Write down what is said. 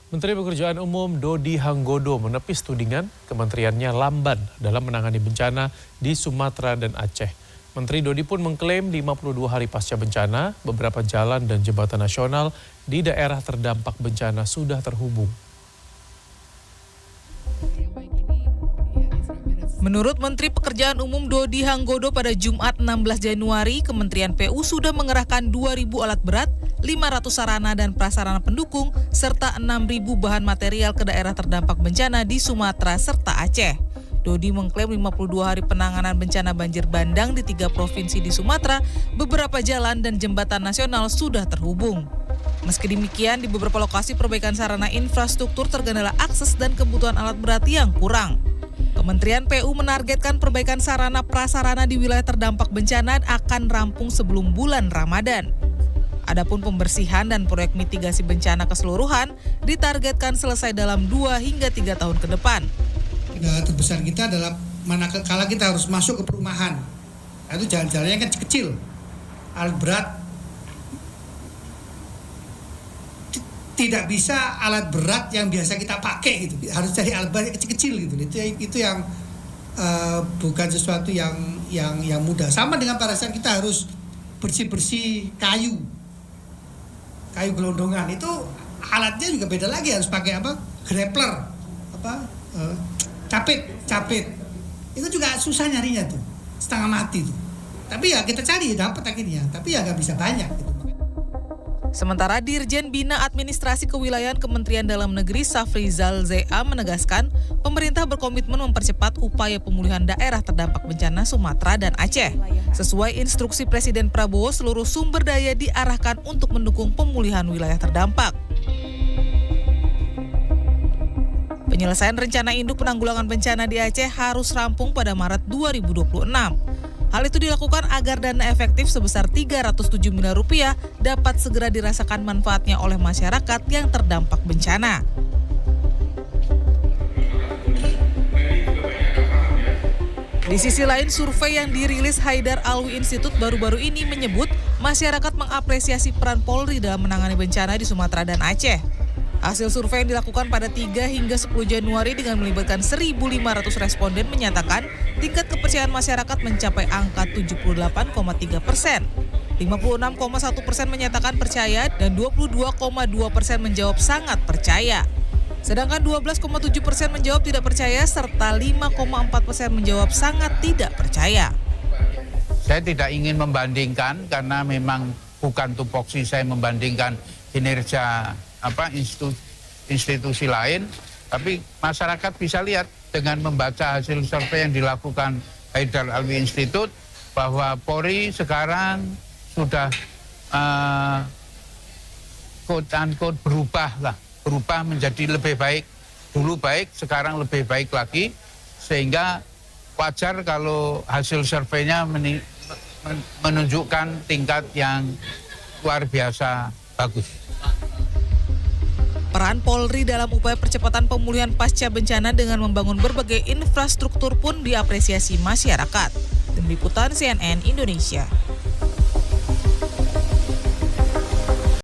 Menteri Pekerjaan Umum Dodi Hanggodo menepis tudingan kementeriannya lamban dalam menangani bencana di Sumatera dan Aceh. Menteri Dodi pun mengklaim 52 hari pasca bencana, beberapa jalan dan jembatan nasional di daerah terdampak bencana sudah terhubung. Menurut Menteri Pekerjaan Umum Dodi Hanggodo pada Jumat 16 Januari, Kementerian PU sudah mengerahkan 2.000 alat berat, 500 sarana dan prasarana pendukung, serta 6.000 bahan material ke daerah terdampak bencana di Sumatera serta Aceh. Dodi mengklaim 52 hari penanganan bencana banjir bandang di 3 provinsi di Sumatera, beberapa jalan dan jembatan nasional sudah terhubung. Meski demikian, di beberapa lokasi perbaikan sarana infrastruktur terkendala akses dan kebutuhan alat berat yang kurang. Kementerian PU menargetkan perbaikan sarana prasarana di wilayah terdampak bencana akan rampung sebelum bulan Ramadan. Adapun pembersihan dan proyek mitigasi bencana keseluruhan ditargetkan selesai dalam 2 hingga 3 tahun ke depan. Kendala terbesar kita adalah manakala kita harus masuk ke perumahan. Itu jalan-jalannya kan kecil. Alat berat tidak bisa alat berat yang biasa kita pakai gitu. Harus cari alat berat kecil-kecil gitu. Itu yang bukan sesuatu yang mudah. Sama dengan pada saat kita harus bersih-bersih kayu gelondongan, itu alatnya juga beda lagi, harus pakai apa? Grappler, capit. Itu juga susah nyarinya tuh, setengah mati tuh. Tapi ya kita cari, dapat akhirnya. Tapi ya nggak bisa banyak gitu. Sementara Dirjen Bina Administrasi Kewilayahan Kementerian Dalam Negeri Safrizal Zea menegaskan, pemerintah berkomitmen mempercepat upaya pemulihan daerah terdampak bencana Sumatera dan Aceh. Sesuai instruksi Presiden Prabowo, seluruh sumber daya diarahkan untuk mendukung pemulihan wilayah terdampak. Penyelesaian rencana induk penanggulangan bencana di Aceh harus rampung pada Maret 2026. Hal itu dilakukan agar dana efektif sebesar Rp307 miliar dapat segera dirasakan manfaatnya oleh masyarakat yang terdampak bencana. Di sisi lain, survei yang dirilis Haidar Alwi Institute baru-baru ini menyebut masyarakat mengapresiasi peran Polri dalam menangani bencana di Sumatera dan Aceh. Hasil survei yang dilakukan pada 3 hingga 10 Januari dengan melibatkan 1.500 responden menyatakan tingkat kepercayaan masyarakat mencapai angka 78,3%. 56,1% menyatakan percaya dan 22,2% menjawab sangat percaya. Sedangkan 12,7% menjawab tidak percaya serta 5,4% menjawab sangat tidak percaya. Saya tidak ingin membandingkan karena memang bukan tupoksi saya membandingkan kinerja institusi lain, tapi masyarakat bisa lihat dengan membaca hasil survei yang dilakukan Haidar Alwi Institute bahwa Polri sekarang sudah quote-unquote berubah menjadi lebih baik. Dulu baik, sekarang lebih baik lagi, sehingga wajar kalau hasil surveinya menunjukkan tingkat yang luar biasa bagus. Peran Polri dalam upaya percepatan pemulihan pasca bencana dengan membangun berbagai infrastruktur pun diapresiasi masyarakat. Tim Liputan CNN Indonesia.